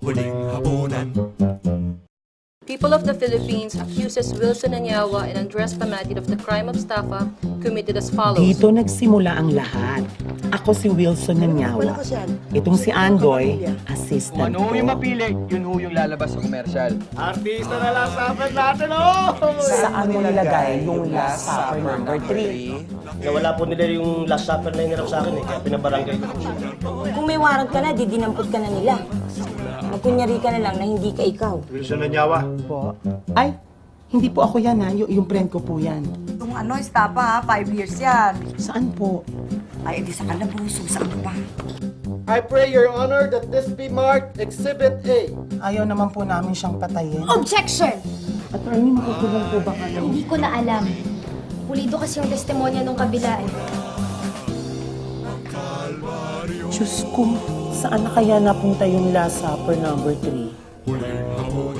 Huling hapunan. People of the Philippines accuses Wilson Anyawa and Andres Pamatid of the crime of estafa committed as follows. Dito nagsimula ang lahat. Ako si Wilson Nanyawa. Itong si Andoy, assistant Ano yung ko. mapili, yun ho yung lalabas sa komersyal. Artista na lang sa akin natin, oh! Saan mo nilagay yung last supper number 3? Nawala po nila yung last supper na hinarap sa akin eh, kaya pinabarangay ko po siya. Kung may warrant ka na, didinampot ka na nila. Magkunyari ka na lang na hindi ka ikaw. Wilson Nanyawa. Po. Ay, hindi po ako yan ha. Yung friend ko po yan. Yung estafa ha, 5 years yan. Saan po? Ay, edi sa kalabuso, saan pa? I pray your honor that this be marked Exhibit A. Ayaw naman po namin siyang patayin. Objection! Attorney, makukulong po ba kayo? Hindi ko na alam. Pulido kasi yung testimonya nung kabila eh. Diyos ko, saan na kaya napunta yung last supper number 3? Huling hapunan.